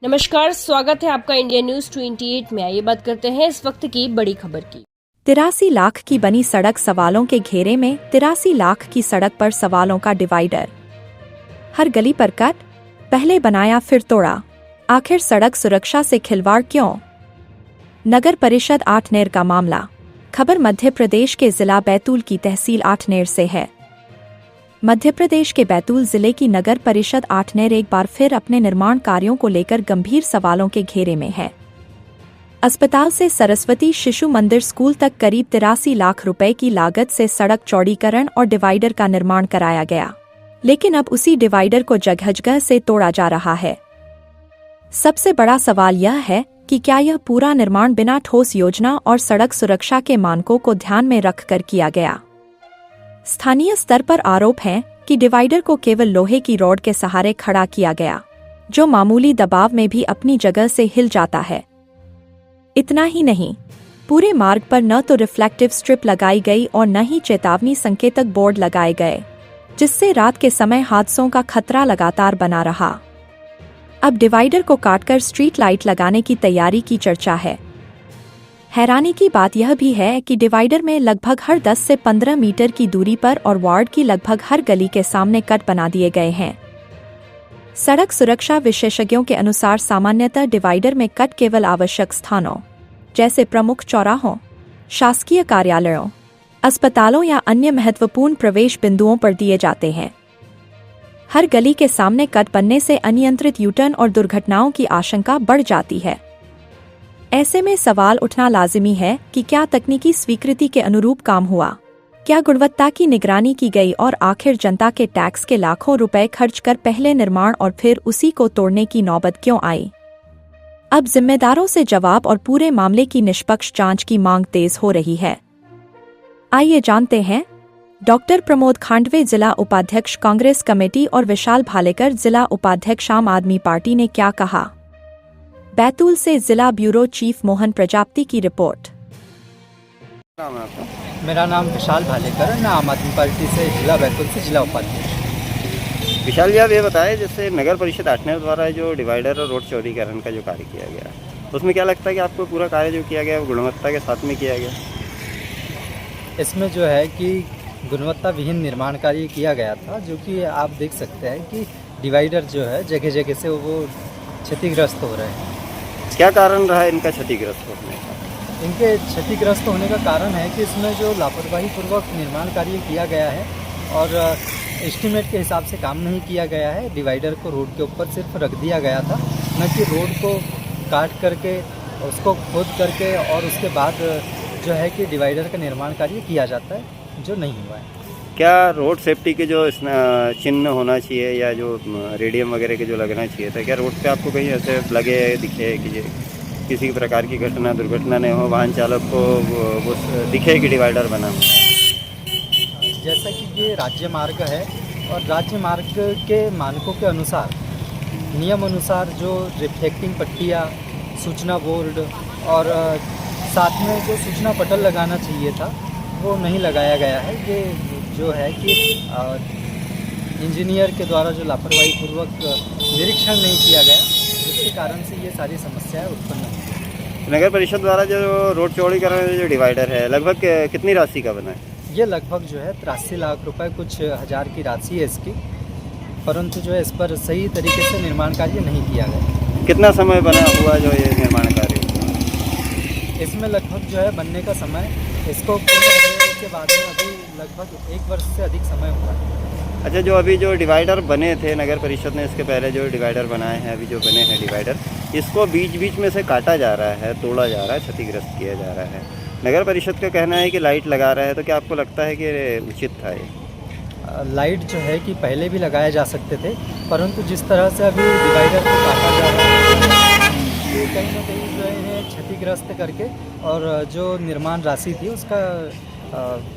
नमस्कार, स्वागत है आपका इंडिया न्यूज 28 में। आइए बात करते हैं इस वक्त की बड़ी खबर की। 83 लाख की बनी सड़क सवालों के घेरे में। 83 लाख की सड़क पर सवालों का डिवाइडर। हर गली पर कट, पहले बनाया फिर तोड़ा। आखिर सड़क सुरक्षा से खिलवाड़ क्यों? नगर परिषद आठनेर का मामला। खबर मध्य प्रदेश के जिला बैतूल की तहसील आठनेर से है। मध्य प्रदेश के बैतूल जिले की नगर परिषद आठनेर एक बार फिर अपने निर्माण कार्यों को लेकर गंभीर सवालों के घेरे में है। अस्पताल से सरस्वती शिशु मंदिर स्कूल तक करीब 83 लाख रुपए की लागत से सड़क चौड़ीकरण और डिवाइडर का निर्माण कराया गया, लेकिन अब उसी डिवाइडर को जगह से तोड़ा जा रहा है। सबसे बड़ा सवाल यह है कि क्या यह पूरा निर्माण बिना ठोस योजना और सड़क सुरक्षा के मानकों को ध्यान में रखकर किया गया। स्थानीय स्तर पर आरोप है कि डिवाइडर को केवल लोहे की रॉड के सहारे खड़ा किया गया, जो मामूली दबाव में भी अपनी जगह से हिल जाता है। इतना ही नहीं, पूरे मार्ग पर न तो रिफ्लेक्टिव स्ट्रिप लगाई गई और न ही चेतावनी संकेतक बोर्ड लगाए गए, जिससे रात के समय हादसों का खतरा लगातार बना रहा। अब डिवाइडर को काटकर स्ट्रीट लाइट लगाने की तैयारी की चर्चा है। हैरानी की बात यह भी है कि डिवाइडर में लगभग हर 10 से 15 मीटर की दूरी पर और वार्ड की लगभग हर गली के सामने कट बना दिए गए हैं। सड़क सुरक्षा विशेषज्ञों के अनुसार सामान्यतः डिवाइडर में कट केवल आवश्यक स्थानों जैसे प्रमुख चौराहों, शासकीय कार्यालयों, अस्पतालों या अन्य महत्वपूर्ण प्रवेश बिंदुओं पर दिए जाते हैं। हर गली के सामने कट बनने से अनियंत्रित यूटर्न और दुर्घटनाओं की आशंका बढ़ जाती है। ऐसे में सवाल उठना लाजिमी है कि क्या तकनीकी स्वीकृति के अनुरूप काम हुआ, क्या गुणवत्ता की निगरानी की गई और आखिर जनता के टैक्स के लाखों रुपए खर्च कर पहले निर्माण और फिर उसी को तोड़ने की नौबत क्यों आई? अब जिम्मेदारों से जवाब और पूरे मामले की निष्पक्ष जांच की मांग तेज हो रही है। आइए जानते हैं डॉक्टर प्रमोद खांडवे जिला उपाध्यक्ष कांग्रेस कमेटी और विशाल भालेकर जिला उपाध्यक्ष आम आदमी पार्टी ने क्या कहा। बैतूल से जिला ब्यूरो चीफ मोहन प्रजापति की रिपोर्ट। नाम है आपका? मेरा नाम विशाल भालेकर है, मैं आम आदमी पार्टी से जिला बैतूल से जिला उपाध्यक्ष। विशाल जी, आप ये बताएं, जैसे नगर परिषद आठनेर द्वारा जो डिवाइडर और रोड चौड़ीकरण का जो कार्य किया गया, उसमें क्या लगता है कि आपको पूरा कार्य जो किया गया वो गुणवत्ता के साथ में किया गया? इसमें जो है कि गुणवत्ता विहीन निर्माण कार्य किया गया था, जो कि आप देख सकते हैं कि डिवाइडर जो है जगह जगह से वो क्षतिग्रस्त हो रहे हैं। क्या कारण रहा इनका क्षतिग्रस्त होने का? इनके क्षतिग्रस्त होने का कारण है कि इसमें जो लापरवाही पूर्वक निर्माण कार्य किया गया है और एस्टीमेट के हिसाब से काम नहीं किया गया है। डिवाइडर को रोड के ऊपर सिर्फ रख दिया गया था, न कि रोड को काट करके उसको खोद करके और उसके बाद जो है कि डिवाइडर का निर्माण कार्य किया जाता है, जो नहीं हुआ है। क्या रोड सेफ्टी के जो चिन्ह होना चाहिए या जो रेडियम वगैरह के जो लगना चाहिए था, क्या रोड पे आपको कहीं ऐसे लगे दिखे कि किसी प्रकार की घटना दुर्घटना नहीं हो, वाहन चालक को वो दिखे कि डिवाइडर बना हो? जैसा कि ये राज्य मार्ग है और राज्य मार्ग के मानकों के अनुसार, नियम अनुसार जो रिफ्लेक्टिंग पट्टियाँ, सूचना बोर्ड और साथ में जो सूचना पटल लगाना चाहिए था वो नहीं लगाया गया है। ये जो है कि इंजीनियर के द्वारा जो लापरवाही पूर्वक निरीक्षण नहीं किया गया, जिसके कारण से ये सारी समस्याएं उत्पन्न हुई। नगर परिषद द्वारा जो रोड चौड़ीकरण जो डिवाइडर है लगभग कितनी राशि का बना है? ये लगभग जो है 83 लाख रुपए कुछ हज़ार की राशि है इसकी, परंतु जो है इस पर सही तरीके से निर्माण कार्य नहीं किया गया। कितना समय बना हुआ जो ये निर्माण कार्य? इसमें लगभग जो है बनने का समय, इसको पूरा होने के बाद में अभी लगभग 1 वर्ष से अधिक समय हुआ है। अच्छा, जो अभी जो डिवाइडर बने थे नगर परिषद ने इसके पहले जो डिवाइडर बनाए हैं, अभी जो बने हैं डिवाइडर, इसको बीच बीच में से काटा जा रहा है, तोड़ा जा रहा है, क्षतिग्रस्त किया जा रहा है। नगर परिषद का कहना है कि लाइट लगा रहा है, तो क्या आपको लगता है कि उचित था ये? लाइट जो है कि पहले भी लगाए जा सकते थे, परंतु जिस तरह से अभी डिवाइडर को काटा जा रहा है ये कहीं ना कहीं जो है क्षतिग्रस्त करके और जो निर्माण राशि थी उसका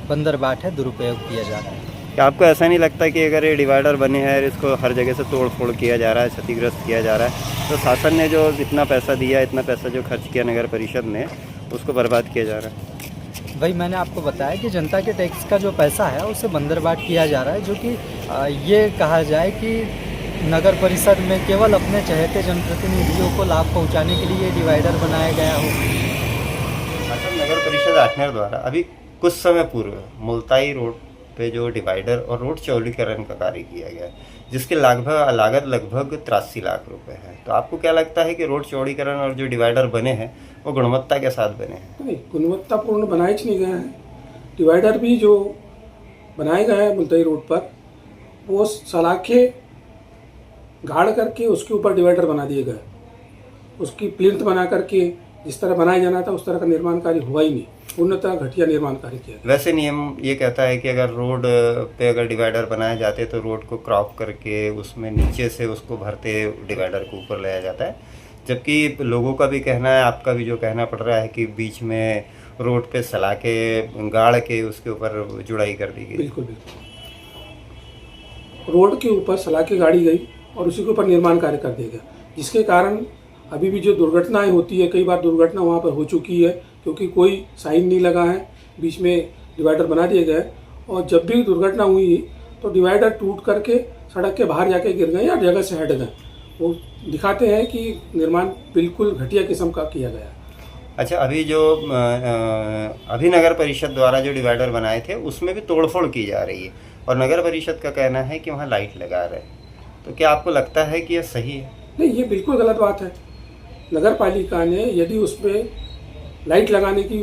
बंदरबाट है दुरुपयोग किया जा रहा है। क्या आपको ऐसा नहीं लगता कि अगर ये डिवाइडर बने हैं और इसको हर जगह से तोड़ फोड़ किया जा रहा है, क्षतिग्रस्त किया जा रहा है, तो शासन ने जो इतना पैसा दिया, इतना पैसा जो खर्च किया नगर परिषद ने, उसको बर्बाद किया जा रहा है? वही मैंने आपको बताया कि जनता के टैक्स का जो पैसा है उसे बंदरबाट किया जा रहा है, जो कि ये कहा जाए कि नगर परिषद में केवल अपने चहेते जनप्रतिनिधियों को लाभ पहुंचाने के लिए डिवाइडर बनाया गया हो। असम नगर परिषद आठनेर द्वारा अभी कुछ समय पूर्व मुल्ताई रोड पे जो डिवाइडर और रोड चौड़ीकरण का कार्य किया गया, जिसकी लागत लगभग 83 लाख रुपए है। तो आपको क्या लगता है कि रोड चौड़ीकरण और जो डिवाइडर बने हैं वो गुणवत्ता के साथ बने हैं? नहीं, गुणवत्तापूर्ण बनाए नहीं गए हैं। डिवाइडर भी जो बनाए गए हैं मुल्ताई रोड पर, वो सलाखें गाड़ करके उसके ऊपर डिवाइडर बना दिए गए। उसकी प्लिंथ बना करके जिस तरह बनाया जाना था उस तरह का निर्माण कार्य हुआ ही नहीं, पूर्णतः घटिया निर्माण कार्य किया। वैसे नियम ये कहता है कि अगर रोड पे अगर डिवाइडर बनाए जाते तो रोड को क्रॉप करके उसमें नीचे से उसको भरते डिवाइडर को ऊपर लाया जाता है, जबकि लोगों का भी कहना है, आपका भी जो कहना पड़ रहा है कि बीच में रोड पे सलाखें गाड़ के उसके ऊपर जुड़ाई कर दी गई। बिल्कुल बिल्कुल, रोड के ऊपर सलाखें गाड़ी गई और उसी के ऊपर निर्माण कार्य कर दिया गया, जिसके कारण अभी भी जो दुर्घटनाएं होती है, कई बार दुर्घटना वहाँ पर हो चुकी है क्योंकि कोई साइन नहीं लगा है, बीच में डिवाइडर बना दिए गए और जब भी दुर्घटना हुई तो डिवाइडर टूट करके सड़क के बाहर जाके गिर गए या जगह से हट गए। वो दिखाते हैं कि निर्माण बिल्कुल घटिया किस्म का किया गया। अच्छा, अभी जो अभी नगर परिषद द्वारा जो डिवाइडर बनाए थे उसमें भी तोड़फोड़ की जा रही है और नगर परिषद का कहना है कि वहाँ लाइट लगा रहे हैं, तो क्या आपको लगता है कि यह सही है? नहीं, ये बिल्कुल गलत बात है। नगर पालिका ने यदि उसमें लाइट लगाने की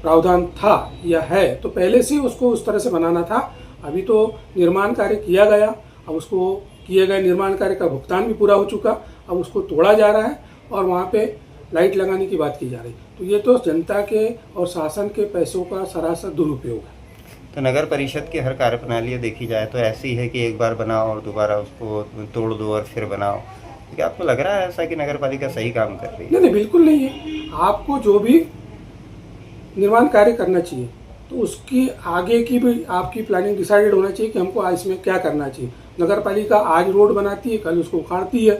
प्रावधान था या है तो पहले से उसको उस तरह से बनाना था। अभी तो निर्माण कार्य किया गया, अब उसको किए गए निर्माण कार्य का भुगतान भी पूरा हो चुका, अब उसको तोड़ा जा रहा है और वहाँ पे लाइट लगाने की बात की जा रही। तो ये तो जनता के और शासन के पैसों का सरासर दुरुपयोग है। तो नगर परिषद की हर कार्यप्रणाली देखी जाए तो ऐसी है कि एक बार बनाओ और दोबारा उसको तोड़ दो और फिर बनाओ। क्या आपको लग रहा है ऐसा कि नगर पालिका सही काम कर रही है? नहीं, बिल्कुल नहीं है। आपको जो भी निर्माण कार्य करना चाहिए तो उसकी आगे की भी आपकी प्लानिंग डिसाइडेड होना चाहिए कि हमको इसमें क्या करना चाहिए। नगर पालिका आज रोड बनाती है, कल उसको उखाड़ती है।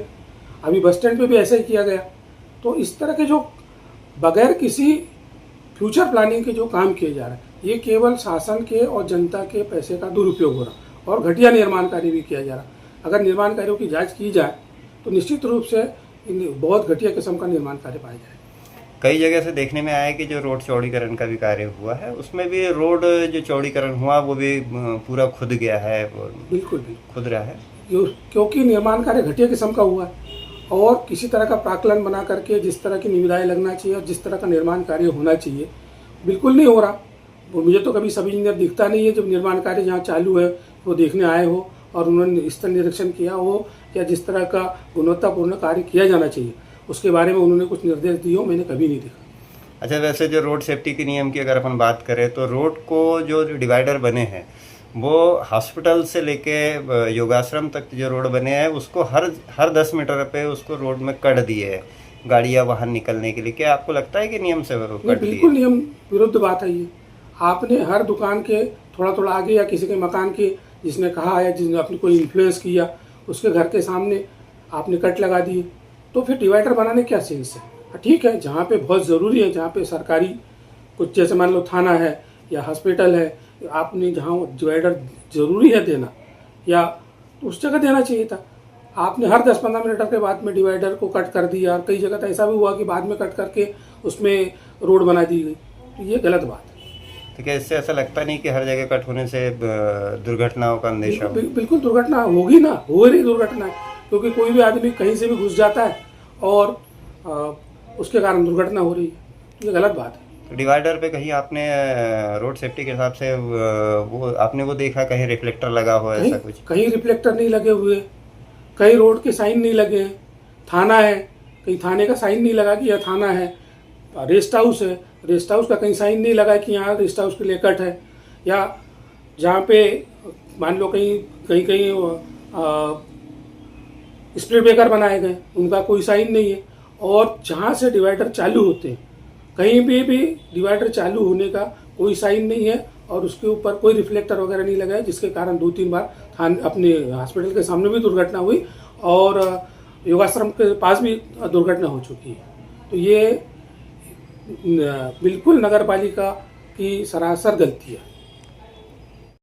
अभी बस स्टैंड पे भी ऐसा ही किया गया। तो इस तरह के जो बगैर किसी फ्यूचर प्लानिंग के जो काम किए जा रहे हैं, ये केवल शासन के और जनता के पैसे का दुरुपयोग हो रहा और घटिया निर्माण कार्य भी किया जा रहा। अगर निर्माण कार्यों की जांच की जाए तो निश्चित रूप से बहुत घटिया किस्म का निर्माण कार्य पाया जाए। कई जगह से देखने में आया कि जो रोड चौड़ीकरण का भी कार्य हुआ है उसमें भी रोड जो चौड़ीकरण हुआ वो भी पूरा खुद गया है। बिल्कुल खुद रहा है क्योंकि निर्माण कार्य घटिया किस्म का हुआ है और किसी तरह का प्राकलन बना करके जिस तरह की निविदाएं लगना चाहिए और जिस तरह का निर्माण कार्य होना चाहिए बिल्कुल नहीं हो रहा। मुझे तो कभी सब इंजीनियर दिखता नहीं है जब निर्माण कार्य जहाँ चालू है वो देखने आए हो और उन्होंने स्थल निरीक्षण किया हो या जिस तरह का गुणवत्तापूर्ण कार्य किया जाना चाहिए उसके बारे में उन्होंने कुछ निर्देश दिए हो, मैंने कभी नहीं देखा। अच्छा, वैसे जो रोड सेफ्टी के नियम की अगर अपन बात करें तो रोड को जो डिवाइडर बने हैं वो हॉस्पिटल से लेके योगाश्रम तक जो रोड बने हैं उसको हर 10 मीटर पे उसको रोड में कट दिए है गाड़ियाँ वाहन निकलने के लिए। क्या आपको लगता है कि नियम से कट दिए? बिल्कुल नियम विरुद्ध बात है ये। आपने हर दुकान के थोड़ा थोड़ा आगे या किसी के मकान के जिसने कहा है, जिसने अपनी कोई इन्फ्लुएंस किया, उसके घर के सामने आपने कट लगा दिए, तो फिर डिवाइडर बनाने क्या सेंस है? ठीक है, जहाँ पे बहुत ज़रूरी है, जहाँ पे सरकारी कुछ जैसे मान लो थाना है या हॉस्पिटल है, आपने जहाँ डिवाइडर ज़रूरी है देना या तो उस जगह देना चाहिए था। आपने हर 10-15 मिनट के बाद में डिवाइडर को कट कर दिया और कई जगह तो ऐसा भी हुआ कि बाद में कट करके उसमें रोड बना दी गई, तो ये गलत बात है। तो क्या इससे ऐसा लगता नहीं कि हर जगह कट होने से दुर्घटनाओं का अंदेशा हो? बिल्कुल दुर्घटना होगी ना, हो रही दुर्घटना है, क्योंकि कोई भी आदमी कहीं से भी घुस जाता है और उसके कारण दुर्घटना हो रही है, ये गलत बात है। तो डिवाइडर पे कहीं आपने रोड सेफ्टी के हिसाब से वो आपने वो देखा कहीं रिफ्लेक्टर लगा हुआ है? ऐसा कुछ कहीं रिफ्लेक्टर नहीं लगे हुए, कहीं रोड के साइन नहीं लगे हैं। थाना है, कहीं थाने का साइन नहीं लगा कि यह थाना है। रेस्ट हाउस है, रेस्ट हाउस का कहीं साइन नहीं लगा कि यहाँ रेस्ट हाउस के लिए कट है। या जहाँ पे मान लो कहीं स्पीड ब्रेकर बनाए गए, उनका कोई साइन नहीं है। और जहाँ से डिवाइडर चालू होते हैं कहीं भी डिवाइडर चालू होने का कोई साइन नहीं है और उसके ऊपर कोई रिफ्लेक्टर वगैरह नहीं लगा है, जिसके कारण 2-3 बार अपने हॉस्पिटल के सामने भी दुर्घटना हुई और योगाश्रम के पास भी दुर्घटना हो चुकी है। तो ये बिल्कुल नगर पालिका की सरासर गलती है।